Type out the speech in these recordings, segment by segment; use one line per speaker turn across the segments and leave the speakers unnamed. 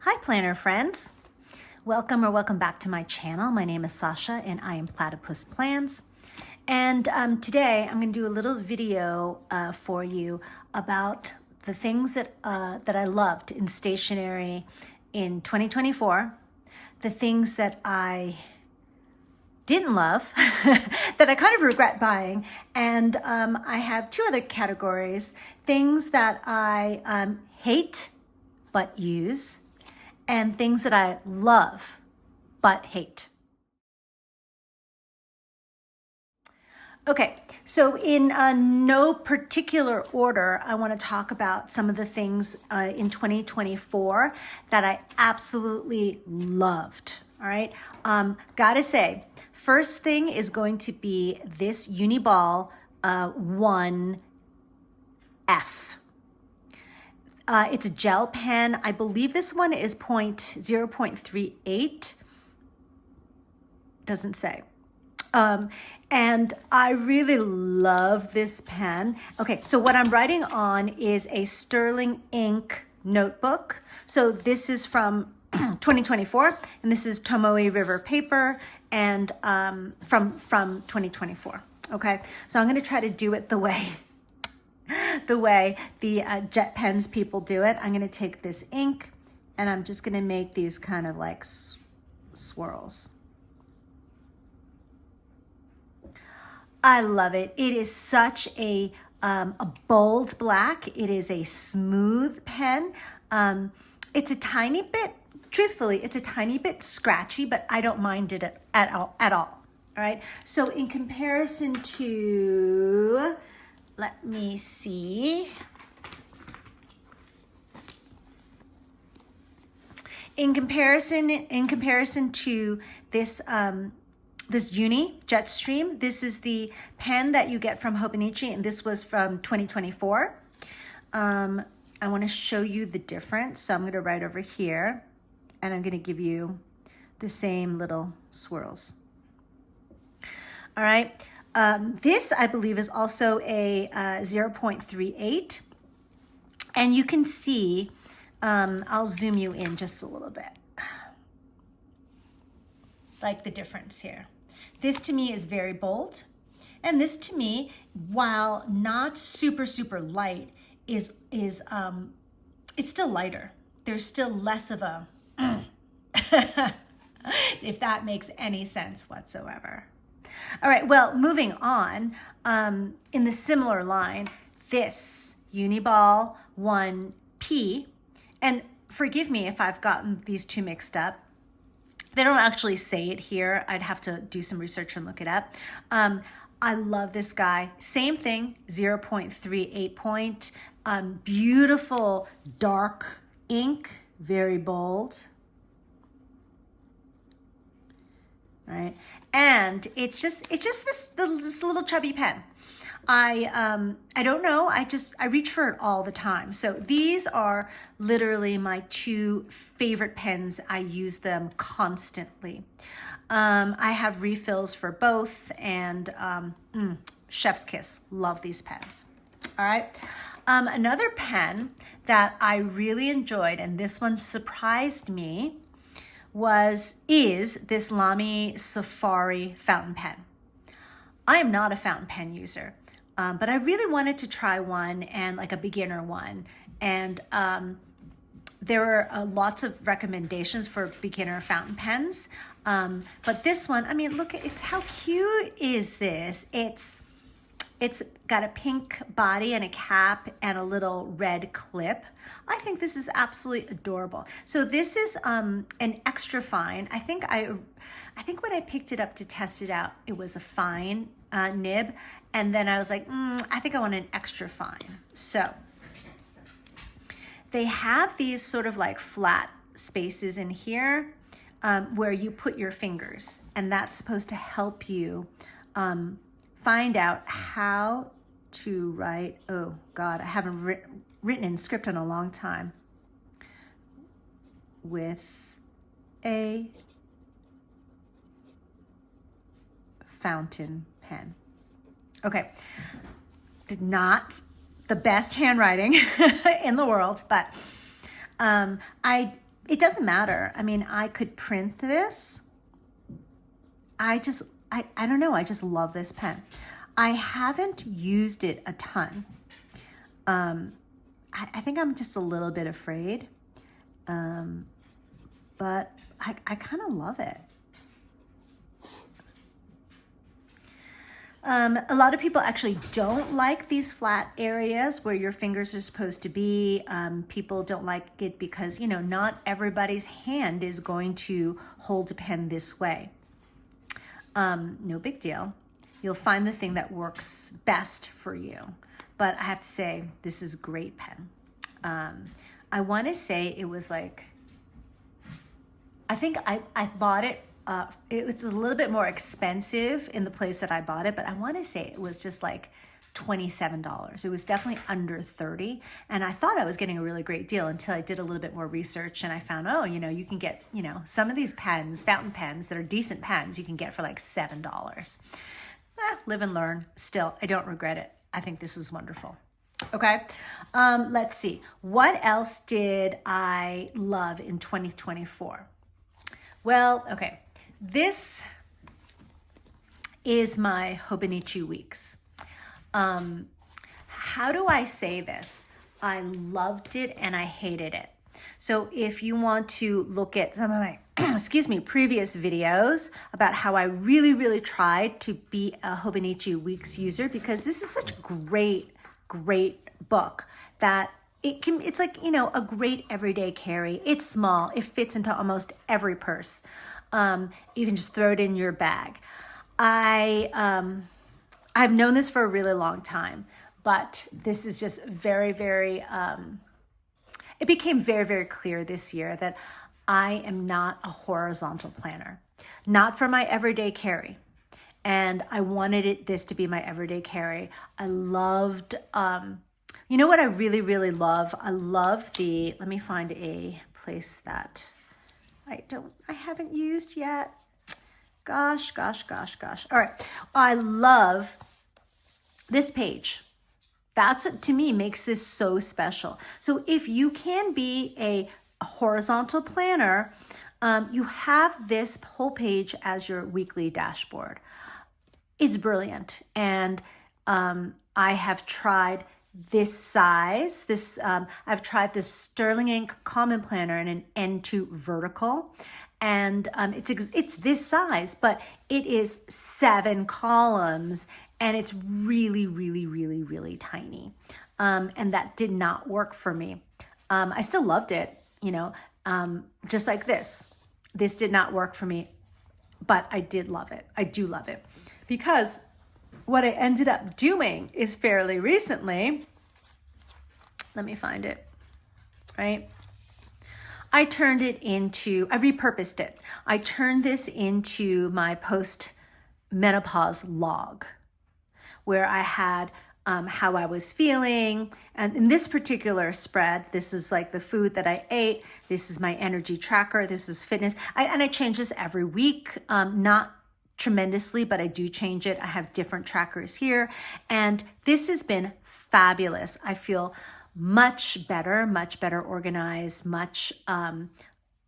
Hi planner friends. Welcome back to my channel. My name is Sasha and I am Platypus Plans. And today I'm going to do a little video for you about the things that I loved in stationery in 2024, the things that I didn't love, that I kind of regret buying, and I have two other categories, things that I hate but use, and things that I love but hate. Okay, so in no particular order, I want to talk about some of the things in 2024 that I absolutely loved. All right, gotta say, first thing is going to be this Uniball 1F. It's a gel pen. I believe this one is 0.38. Doesn't say. And I really love this pen. Okay, so what I'm writing on is a Sterling ink notebook. So this is from 2024, and this is Tomoe River paper, and from 2024. Okay, so I'm going to try to do it the way the jet pens people do it. I'm going to take this ink and I'm just going to make these kind of like swirls. I love it. It is such a bold black. It is a smooth pen. It's a tiny bit, truthfully, it's a tiny bit scratchy, but I don't mind it at all. All right. So in comparison to, let me see. In comparison to this this Uni Jetstream, this is the pen that you get from Hobonichi, and this was from 2024. I want to show you the difference, so I'm going to write over here, and I'm going to give you the same little swirls. All right. This, I believe, is also a 0.38. And you can see, I'll zoom you in just a little bit, like the difference here. This to me is very bold. And this to me, while not super, super light, is it's still lighter. There's still less of a, if that makes any sense whatsoever. All right, well, moving on, in the similar line, this Uniball 1P, and forgive me if I've gotten these two mixed up. They don't actually say it here. I'd have to do some research and look it up. I love this guy. Same thing, 0.38 point, beautiful dark ink, very bold. Right? And it's just this little chubby pen. I don't know. I reach for it all the time. So these are literally my two favorite pens. I use them constantly. I have refills for both, and chef's kiss. Love these pens. All right. Another pen that I really enjoyed, and this one surprised me, is this Lamy Safari fountain pen. I am not a fountain pen user, but I really wanted to try one, and like a beginner one. And there are lots of recommendations for beginner fountain pens. But this one, I mean, look, how cute is this? It's got a pink body and a cap and a little red clip. I think this is absolutely adorable. So this is an extra fine. I think when I picked it up to test it out, it was a fine nib. And then I was like, I think I want an extra fine. So they have these sort of like flat spaces in here where you put your fingers. And that's supposed to help you find out how to write. Oh God, I haven't written in script in a long time. With a fountain pen. Okay, not the best handwriting in the world, but I it doesn't matter. I mean, I could print this. I don't know. I just love this pen. I haven't used it a ton. I think I'm just a little bit afraid. But I kind of love it. A lot of people actually don't like these flat areas where your fingers are supposed to be. People don't like it because, you know, not everybody's hand is going to hold a pen this way. No big deal. You'll find the thing that works best for you. But I have to say, this is a great pen. I want to say it was like, I think I bought it. It was a little bit more expensive in the place that I bought it, but I want to say it was just like $27. It was definitely under 30. And I thought I was getting a really great deal until I did a little bit more research and I found, oh, you know, you can get, you know, some of these pens, fountain pens that are decent pens, you can get for like $7. Live and learn. Still, I don't regret it. I think this is wonderful. Okay. Let's see. What else did I love in 2024? Well, okay. This is my Hobonichi weeks. How do I say this? I loved it and I hated it. So if you want to look at some of my, excuse me, previous videos about how I really, really tried to be a Hobonichi weeks user, because this is such a great book that it's like, you know, a great everyday carry. It's small. It fits into almost every purse. You can just throw it in your bag. I've known this for a really long time, but this is just very, it became very, very clear this year that I am not a horizontal planner, not for my everyday carry. And I wanted this to be my everyday carry. I loved, you know what I really, really love? I love let me find a place that I haven't used yet. Gosh. All right. I love this page. That's what to me makes this so special. So if you can be a horizontal planner, you have this whole page as your weekly dashboard. It's brilliant. And I have tried this size. I've tried this Sterling Ink Common Planner in an N2 vertical, and it's this size, but it is 7 columns, and it's really, really, really, really tiny, and that did not work for me. I still loved it, you know, just like this. This did not work for me, but I did love it. I do love it, because what I ended up doing is fairly recently, let me find it, right? I repurposed it. I turned this into my post-menopause log, where I had how I was feeling. And in this particular spread, this is like the food that I ate. This is my energy tracker. This is fitness. I change this every week, not tremendously, but I do change it. I have different trackers here, and this has been fabulous. I feel much better organized, much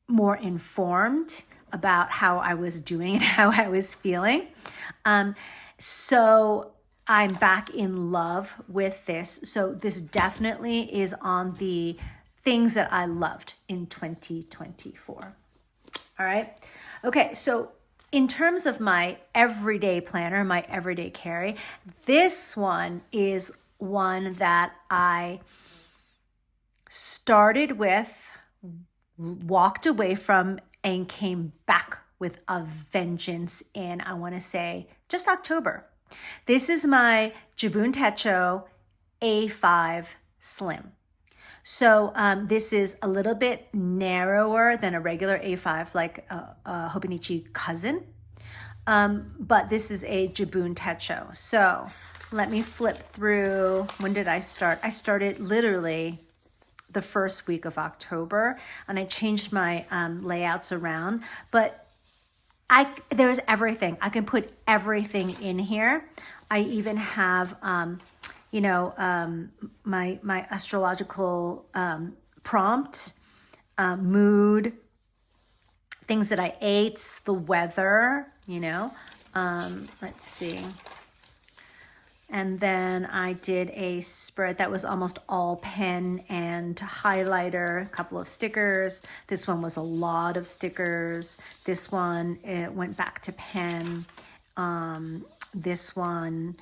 more informed about how I was doing and how I was feeling. So I'm back in love with this. So this definitely is on the things that I loved in 2024. All right. Okay. So in terms of my everyday planner, my everyday carry, this one is one that I started with, walked away from, and came back with a vengeance in, I want to say, just October. This is my Jabun Techo A5 Slim. So this is a little bit narrower than a regular A5, like a Hobonichi cousin. But this is a Jabun Techo. So let me flip through. When did I start? I started literally the first week of October, and I changed my layouts around. But there's everything. I can put everything in here. I even have my astrological prompt mood, things that I ate, the weather, you know. Let's see. And then I did a spread that was almost all pen and highlighter, a couple of stickers. This one was a lot of stickers. This one, it went back to pen. This one,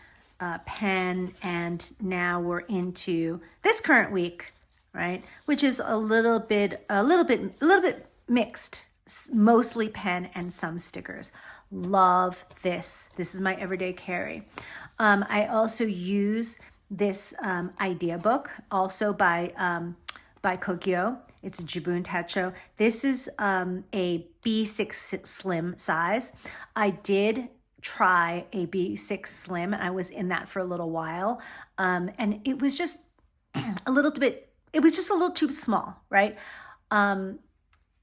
pen, and now we're into this current week, right? Which is a little bit mixed, mostly pen and some stickers. Love this. This is my everyday carry. I also use this idea book, also by Kokyo. It's a Jibun Techo. This is a B6 Slim size. I did try a B6 Slim, and I was in that for a little while, and it was just a little bit. It was just a little too small, right?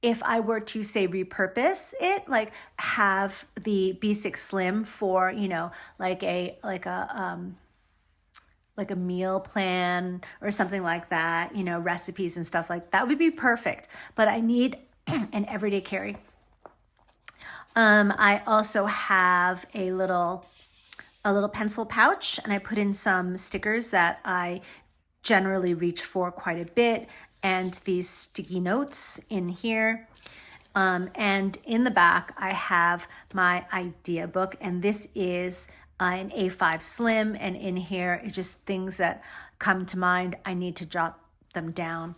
If I were to say repurpose it, like have the B6 Slim for, you know, like a meal plan or something like that, you know, recipes and stuff like that would be perfect. But I need an everyday carry. I also have a little pencil pouch, and I put in some stickers that I generally reach for quite a bit, and these sticky notes in here. And in the back, I have my idea book, and this is an A5 Slim, and in here is just things that come to mind. I need to jot them down.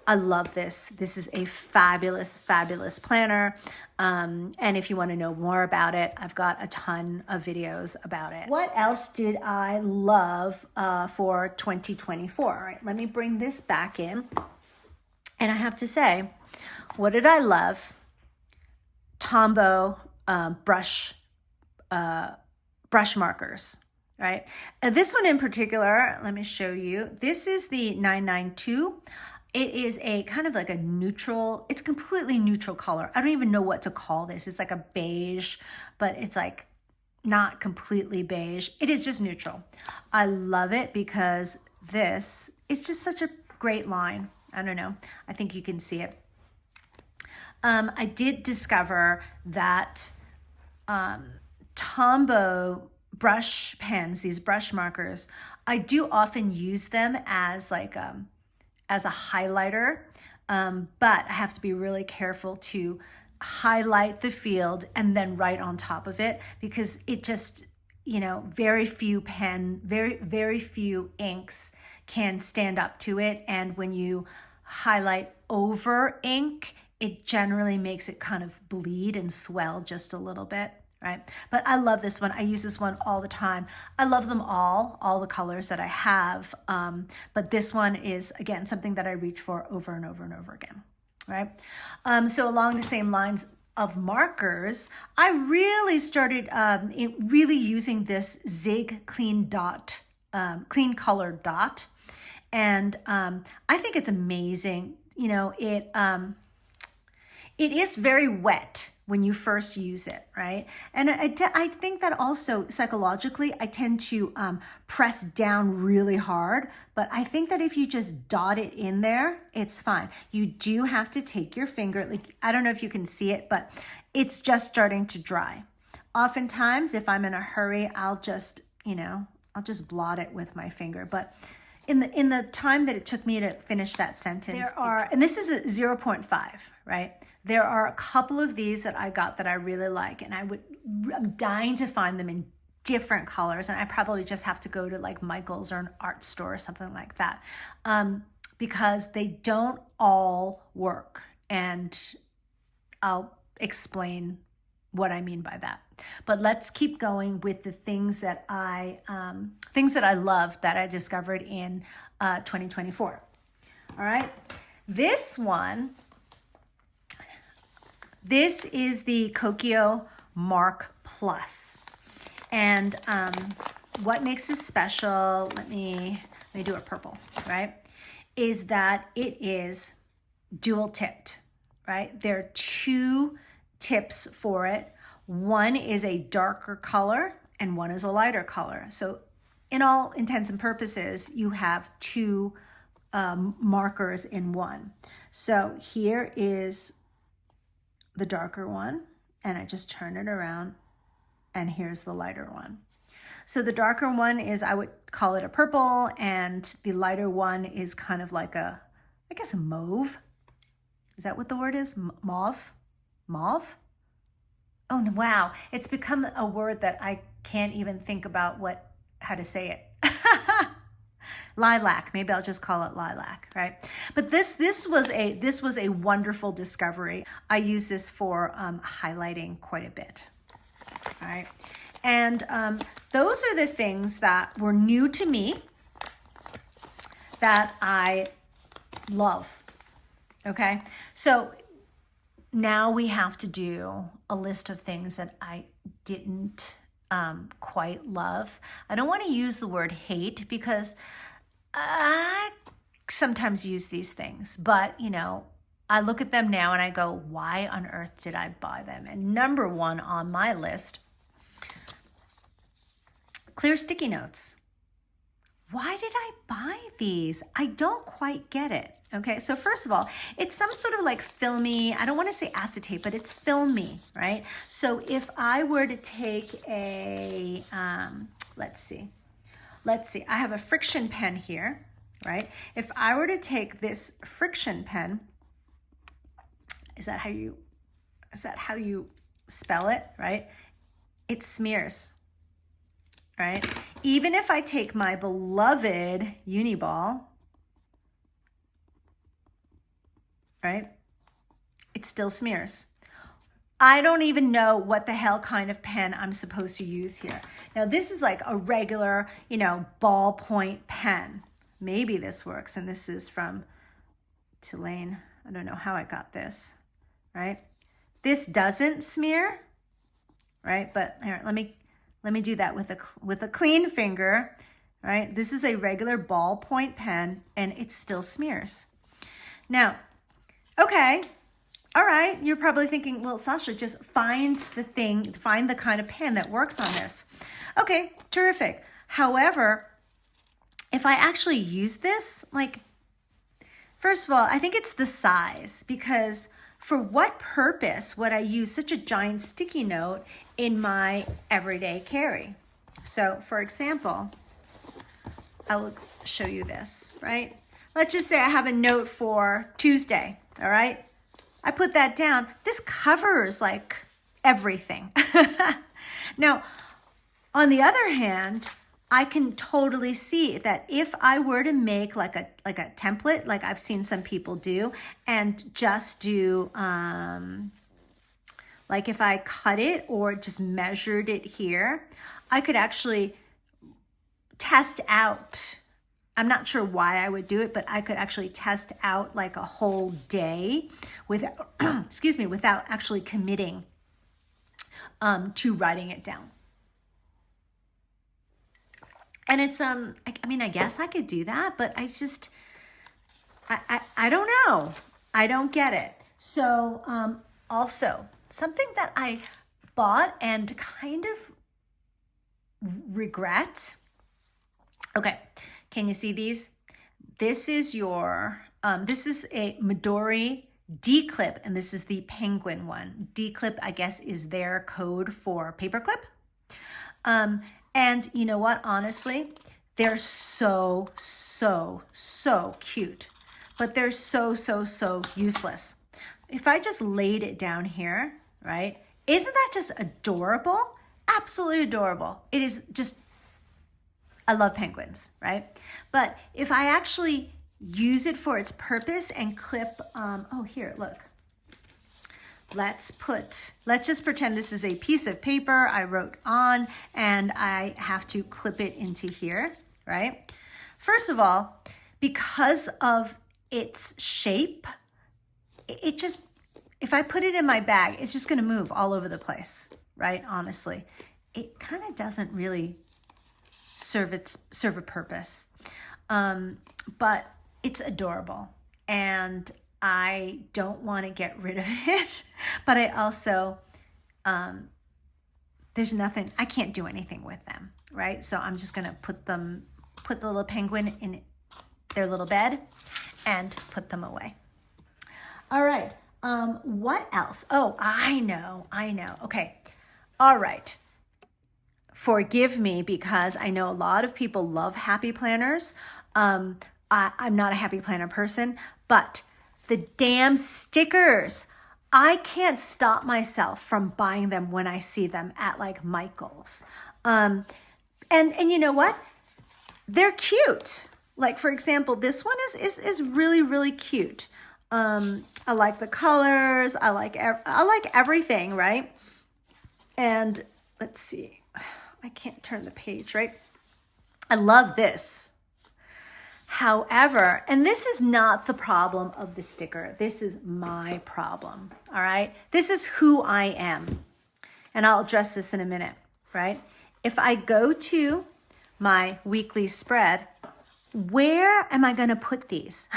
I love this. This is a fabulous, fabulous planner. And if you want to know more about it, I've got a ton of videos about it. What else did I love for 2024? All right, let me bring this back in. And I have to say, what did I love? Tombow brush markers, right? And this one in particular, let me show you. This is the 992. It is a kind of like a neutral, it's a completely neutral color. I don't even know what to call this. It's like a beige, but it's like not completely beige. It is just neutral. I love it because it's just such a great line. I don't know. I think you can see it. I did discover that Tombow brush pens, these brush markers, I do often use them as like as a highlighter, but I have to be really careful to highlight the field and then write on top of it, because it just, you know, very few inks can stand up to it. And when you highlight over ink, it generally makes it kind of bleed and swell just a little bit, right? But I love this one. I use this one all the time. I love them all the colors that I have. But this one is, again, something that I reach for over and over and over again, right? So along the same lines of markers, I really started really using this Zig Clean Color Dot. And I think it's amazing. You know, it is very wet when you first use it, right? And I think that also psychologically, I tend to press down really hard, but I think that if you just dot it in there, it's fine. You do have to take your finger, like, I don't know if you can see it, but it's just starting to dry. Oftentimes, if I'm in a hurry, I'll just blot it with my finger, but in the time that it took me to finish that sentence, and this is a 0.5, right? There are a couple of these that I got that I really like, and I'm dying to find them in different colors, and I probably just have to go to like Michael's or an art store or something like that, because they don't all work, and I'll explain what I mean by that. But let's keep going with the things that I love that I discovered in 2024. All right, this is the Kokyo Mark Plus, and what makes this special? Let me do a purple, right? Is that it is dual tipped, right? There are two tips for it. One is a darker color and one is a lighter color. So in all intents and purposes, you have two markers in one. So here is the darker one, and I just turn it around, and here's the lighter one. So the darker one is, I would call it a purple, and the lighter one is kind of like a, I guess, a mauve. Is that what the word is? Mauve? Mauve? Oh, wow. It's become a word that I can't even think about how to say it. Lilac. Maybe I'll just call it lilac, right? But this was a wonderful discovery. I use this for highlighting quite a bit. All right. And those are the things that were new to me that I love. Okay. So now we have to do a list of things that I didn't quite love. I don't want to use the word hate because I sometimes use these things, but I look at them now and I go, why on earth did I buy them? And number one on my list, clear sticky notes. Why did I buy these? I don't quite get it. Okay, so first of all, it's some sort of like filmy, I don't want to say acetate, but it's filmy, right? So if I were to take a, let's see, I have a friction pen here, right? If I were to take this friction pen, is that how you spell it, right? It smears, right? Even if I take my beloved Uniball, right? It still smears. I don't even know what the hell kind of pen I'm supposed to use here. Now this is like a regular, ballpoint pen. Maybe this works. And this is from Tulane. I don't know how I got this, right? This doesn't smear, right? But here, let me do that with a clean finger, right? This is a regular ballpoint pen and it still smears. Now, okay. All right, you're probably thinking, well, Sasha, just find the kind of pen that works on this. Okay, terrific. However, if I actually use this, first of all, I think it's the size, because for what purpose would I use such a giant sticky note in my everyday carry? So for example, I will show you this, right? Let's just say I have a note for Tuesday, all right? I put that down. This covers like everything. Now, on the other hand, I can totally see that if I were to make like a template, like I've seen some people do, and just do like if I cut it or just measured it here, I could actually test out. I'm not sure why I would do it, but I could actually test out like a whole day without, without actually committing to writing it down. And it's, I guess I could do that, but I don't know. I don't get it. So also something that I bought and kind of regret. Okay. Can you see these? This is this is a Midori D-clip, and this is the Penguin one. D-clip, I guess, is their code for paperclip. And you know what? Honestly, they're so cute, but they're so useless. If I just laid it down here, right? Isn't that just adorable? Absolutely adorable. It is just, I love penguins, right? But if I actually use it for its purpose and clip, oh, here, look. Let's just pretend this is a piece of paper I wrote on and I have to clip it into here, right? First of all, because of its shape, it just, if I put it in my bag, it's just gonna move all over the place, right? Honestly, it kind of doesn't really serve a purpose. But it's adorable and I don't want to get rid of it, but I also, there's nothing, I can't do anything with them, right? So I'm just going to put the little penguin their little bed and put them away. All right. What else? Oh, I know. Okay. All right. Forgive me because I know a lot of people love happy planners. I'm not a happy planner person, but the damn stickers, I can't stop myself from buying them when I see them at like Michael's. And you know what? They're cute. Like for example, this one is really, really cute. I like the colors. I like everything, right? And let's see. I can't turn the page, right? I love this. However, and this is not the problem of the sticker. This is my problem, all right? This is who I am. And I'll address this in a minute, right? If I go to my weekly spread, where am I going to put these?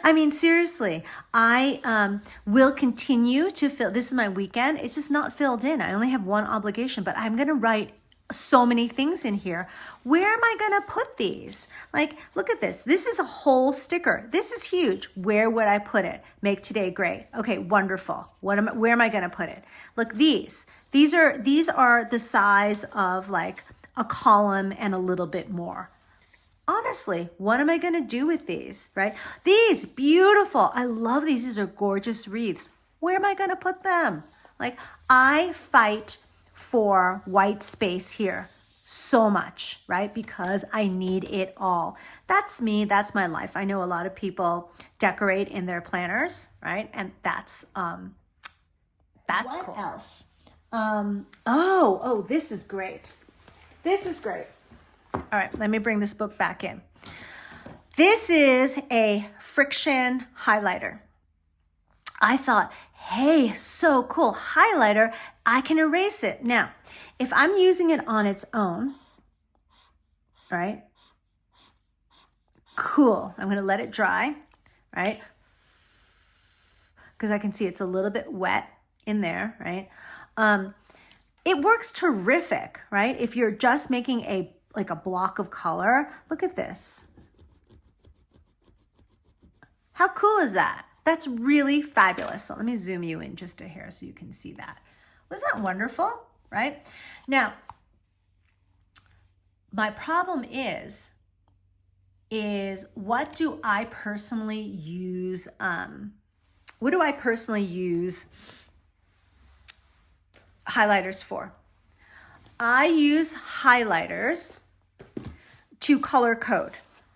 I mean, seriously, I will continue to fill. This is my weekend. It's just not filled in. I only have one obligation, but I'm going to write so many things in here. Where am I going to put these? Like, look at this. This is a whole sticker. This is huge. Where would I put it? Make today great. Okay, wonderful. Where am I going to put it? Look, these are the size of like a column and a little bit more. Honestly, what am I going to do with these, right? These, beautiful. I love these. These are gorgeous wreaths. Where am I going to put them? Like, I fight for white space here so much, right? Because I need it all. That's me. That's my life. I know a lot of people decorate in their planners, right? And that's cool. What else? This is great. This is great. All right, let me bring this book back in. This is a friction highlighter. I thought, hey, so cool, highlighter, I can erase it. Now, if I'm using it on its own, right? Cool, I'm gonna let it dry, right? Because I can see it's a little bit wet in there, right? It works terrific, right? If you're just making a block of color, look at this. How cool is that? That's really fabulous. So let me zoom you in just a hair so you can see that. Wasn't that wonderful, right? Now, my problem is what do I personally use? What do I personally use highlighters for? I use highlighters to color code.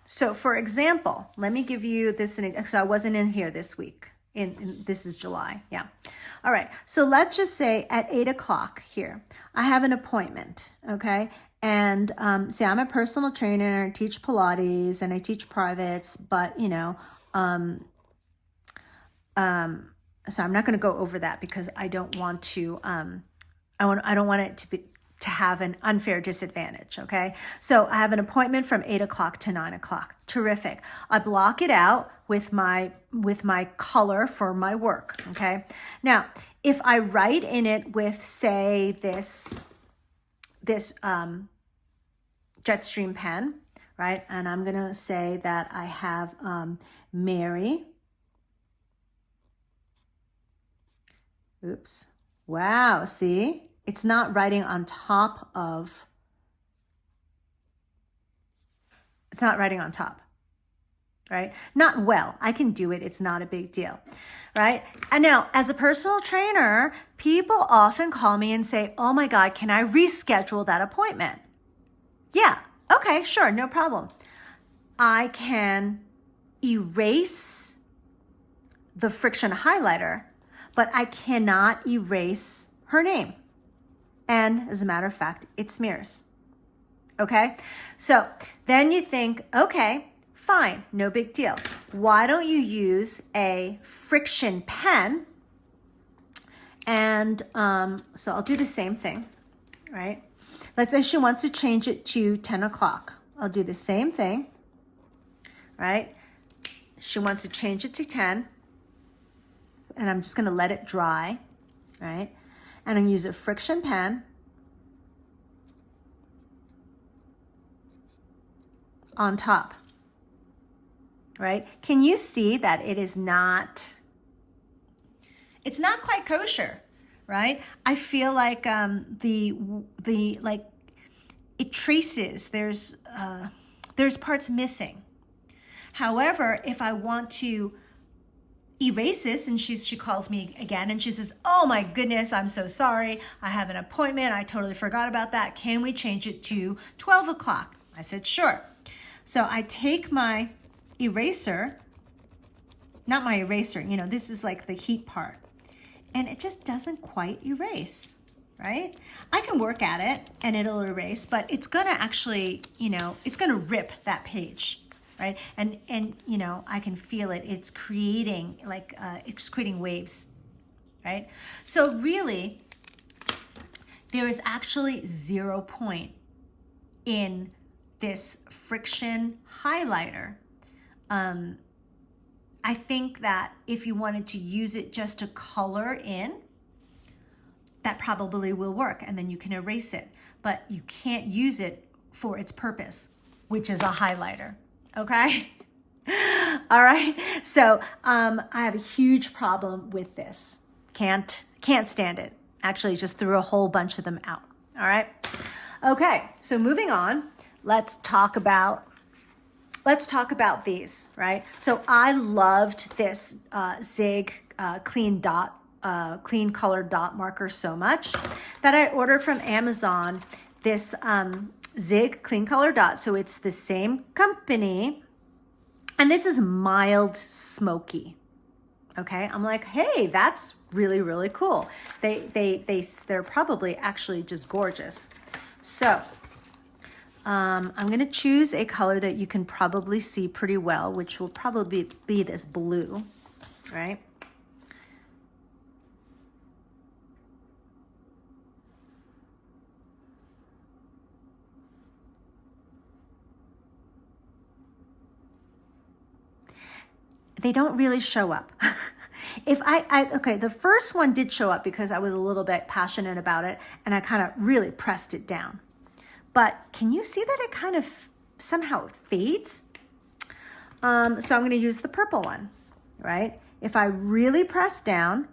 So for example, let me give you this. So I wasn't in here this week. This is July. Yeah. All right. So let's just say at 8 o'clock here, I have an appointment. Okay. And say I'm a personal trainer, I teach Pilates and I teach privates, but so I'm not going to go over that because I don't want to, I don't want it to have an unfair disadvantage, okay? So I have an appointment from 8 o'clock to 9 o'clock. Terrific. I block it out with my color for my work, okay? Now, if I write in it with, say, this Jetstream pen, right? And I'm gonna say that I have Mary. Oops. Wow, see? It's not writing on top of, right? Not well, I can do it, it's not a big deal, right? And now, as a personal trainer, people often call me and say, oh my God, can I reschedule that appointment? Yeah, okay, sure, no problem. I can erase the friction highlighter, but I cannot erase her name. And as a matter of fact, it smears. Okay? So then you think, okay, fine, no big deal. Why don't you use a friction pen? And so I'll do the same thing, right? Let's say she wants to change it to 10 o'clock. I'll do the same thing, right? She wants to change it to 10. And I'm just going to let it dry, right? And I'm going to use a friction pen on top. right? Can you see that it is not, it's not quite kosher, right? I feel like like it traces, there's parts missing. However, if I want to erase this, and she calls me again and she says, oh my goodness, I'm so sorry. I have an appointment. I totally forgot about that. Can we change it to 12 o'clock? I said, sure. So I take my eraser, not my eraser, you know, this is like the heat part, and it just doesn't quite erase, right? I can work at it and it'll erase, but it's gonna actually, you know, it's gonna rip that page. Right? And you know, I can feel it. It's creating like, it's creating waves, right? So really, there is actually 0 point in this friction highlighter. I think that if you wanted to use it just to color in, that probably will work, and then you can erase it. But you can't use it for its purpose, which is a highlighter. Okay. All right. So I have a huge problem with this. Can't stand it. Actually, just threw a whole bunch of them out. All right. Okay. So moving on, let's talk about these, right? So I loved this Zig clean colored dot marker so much that I ordered from Amazon this Zig clean color dot. So it's the same company, and this is mild smoky. Okay, I'm like, hey, that's really, really cool. They're probably actually just gorgeous. So I'm gonna choose a color that you can probably see pretty well, which will probably be this blue, right? They don't really show up. If okay, the first one did show up because I was a little bit passionate about it and I kind of really pressed it down. But can you see that it kind of somehow fades? So I'm going to use the purple one, right? If I really press down,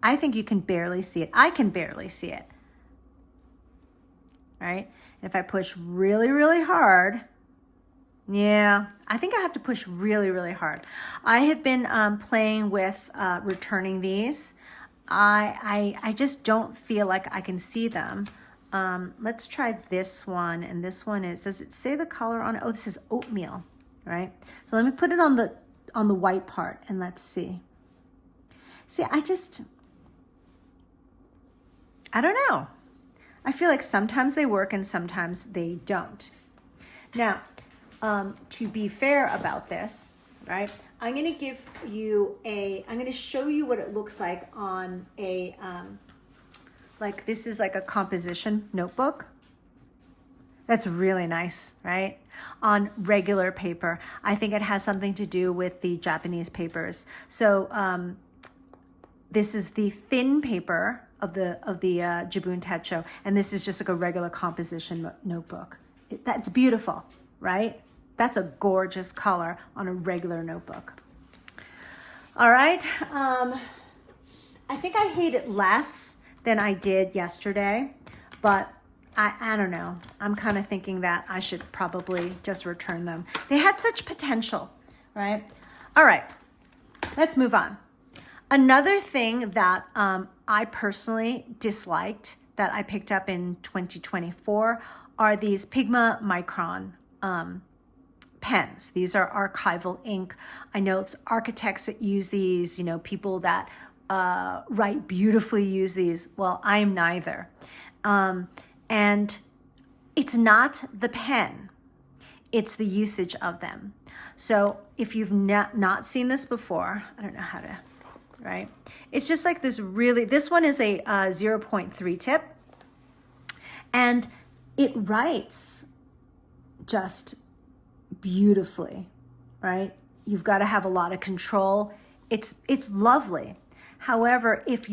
I think you can barely see it. I can barely see it, right? And if I push really, really hard, yeah, I think I have to push really, really hard. I have been playing with returning these. I just don't feel like I can see them. Let's try this one. And this one is, does it say the color on it? Oh, this is oatmeal, right? So let me put it on the white part and let's see. See, I don't know. I feel like sometimes they work and sometimes they don't. Now, to be fair about this, right? I'm going to show you what it looks like on a, like this is like a composition notebook. That's really nice, right? On regular paper. I think it has something to do with the Japanese papers. So, this is the thin paper of the Jibun Techo, and this is just like a regular composition notebook. That's beautiful, right? That's a gorgeous color on a regular notebook. All right. I think I hate it less than I did yesterday, but I don't know. I'm kind of thinking that I should probably just return them. They had such potential, right? All right, let's move on. Another thing that I personally disliked that I picked up in 2024 are these Pigma Micron pens. These are archival ink. I know it's architects that use these, you know, people that write beautifully use these. Well, I'm neither. And it's not the pen, it's the usage of them. So if you've not seen this before, I don't know how to, right? It's just like this one is a 0.3 tip, and it writes just beautifully, right? You've got to have a lot of control. It's lovely. However, if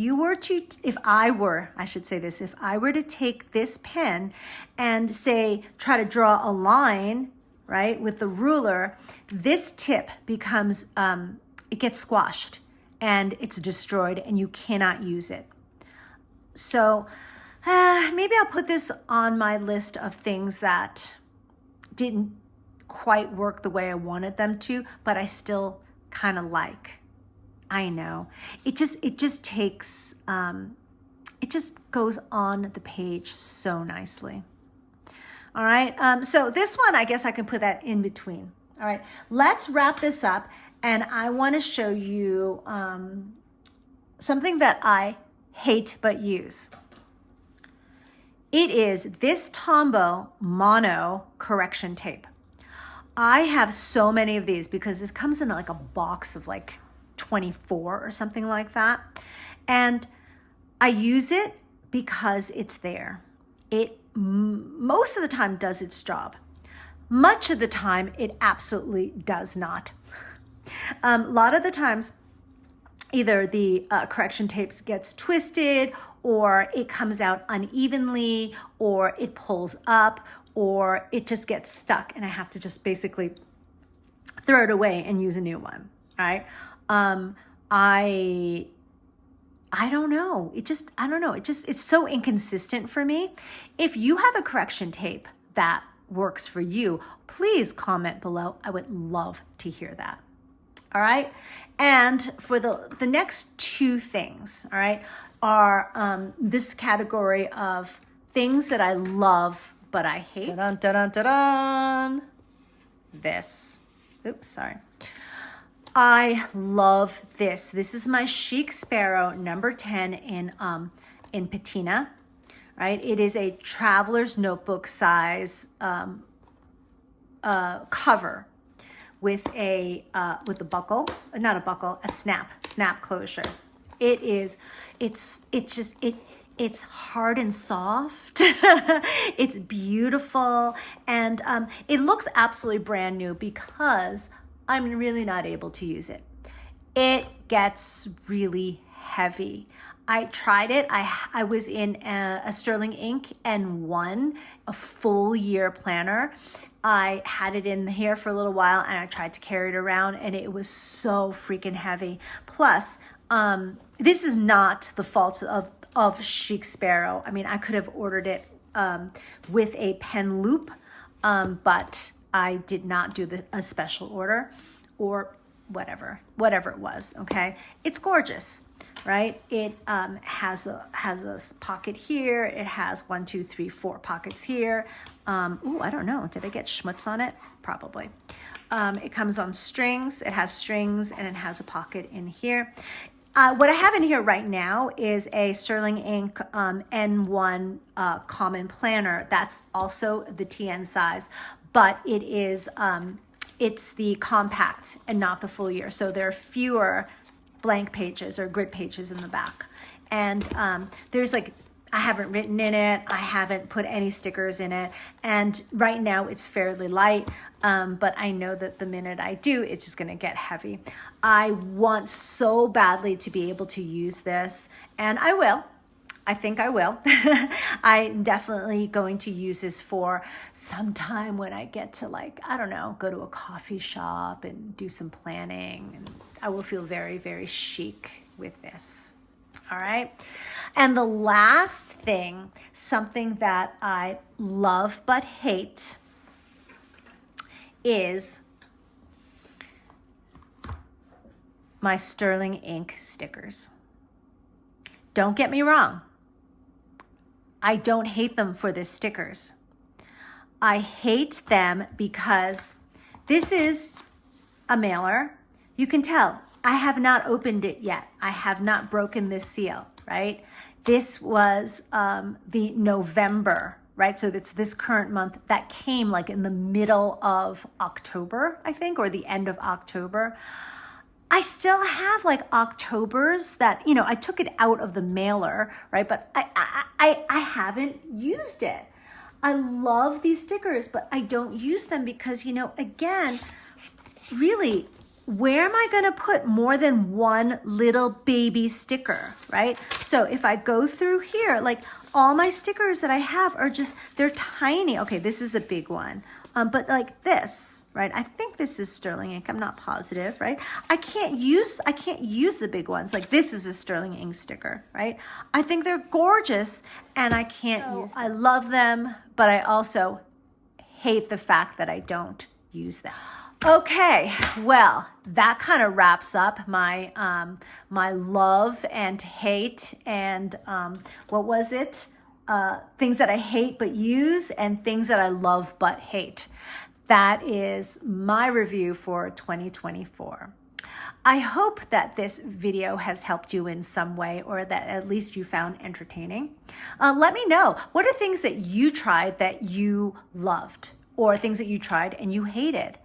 I were to take this pen and say, try to draw a line right, with the ruler, this tip becomes, it gets squashed and it's destroyed and you cannot use it. So maybe I'll put this on my list of things that didn't quite work the way I wanted them to, but I still kind of like. I know. It just takes, it just goes on the page so nicely. All right, so this one, I guess I can put that in between. All right, let's wrap this up, and I want to show you something that I hate but use. It is this Tombow Mono correction tape. I have so many of these because this comes in like a box of like 24 or something like that. And I use it because it's there. It most of the time does its job. Much of the time, it absolutely does not. A lot of the times, either the correction tapes gets twisted, or it comes out unevenly, or it pulls up, or it just gets stuck, and I have to just basically throw it away and use a new one. All right. I don't know. I don't know. It's so inconsistent for me. If you have a correction tape that works for you, please comment below. I would love to hear that. All right. And for the next two things, all right, are this category of things that I love, but I hate. Dun, dun, dun, dun, dun. This. Oops, sorry. I love this. This is my Chic Sparrow number 10 in patina, right? It is a traveler's notebook size cover with a buckle, not a buckle, a snap closure. It's hard and soft. It's beautiful, and it looks absolutely brand new because I'm really not able to use it. It gets really heavy. I tried it. I was in a Sterling Ink N1, a full year planner. I had it in here for a little while and I tried to carry it around and it was so freaking heavy. Plus, this is not the fault of Chic Sparrow. I mean, I could have ordered it with a pen loop, but I did not do a special order or whatever it was. Okay, it's gorgeous, right? It has a pocket here. It has 1, 2, 3, 4 pockets here. Ooh, I don't know. Did I get schmutz on it? Probably. It comes on strings. It has strings and it has a pocket in here. What I have in here right now is a Sterling Ink N1 common planner. That's also the TN size, but it is it's the compact and not the full year. So there are fewer blank pages or grid pages in the back. And there's like, I haven't written in it. I haven't put any stickers in it. And right now it's fairly light, but I know that the minute I do, it's just gonna get heavy. I want so badly to be able to use this, and I will. I think I will. I'm definitely going to use this for some time when I get to, like, I don't know, go to a coffee shop and do some planning. And I will feel very, very chic with this. All right. And the last thing, something that I love but hate, is my Sterling Ink stickers. Don't get me wrong. I don't hate them for the stickers. I hate them because this is a mailer. You can tell I have not opened it yet. I have not broken this seal, right? This was the November, right? So it's this current month that came like in the middle of October, I think, or the end of October. I still have like Octobers that, you know, I took it out of the mailer, right? But I haven't used it. I love these stickers, but I don't use them because, you know, again, really, where am I going to put more than one little baby sticker, right? So if I go through here, like all my stickers that I have are just, they're tiny. Okay, this is a big one. But like this, right? I think this is sterling ink. I'm not positive, right? I can't use the big ones. Like this is a sterling ink sticker, right? I think they're gorgeous and I can't use them. I love them, but I also hate the fact that I don't use them. Okay, well, that kind of wraps up my my love and hate and what was it? Things that I hate but use and things that I love but hate. That is my review for 2024. I hope that this video has helped you in some way or that at least you found entertaining. Let me know, what are things that you tried that you loved or things that you tried and you hated?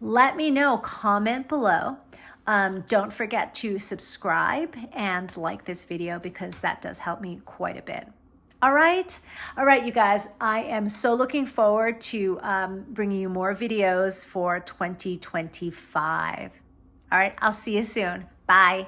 Let me know, comment below. Don't forget to subscribe and like this video because that does help me quite a bit. All right, you guys, I am so looking forward to bringing you more videos for 2025. All right, I'll see you soon. Bye.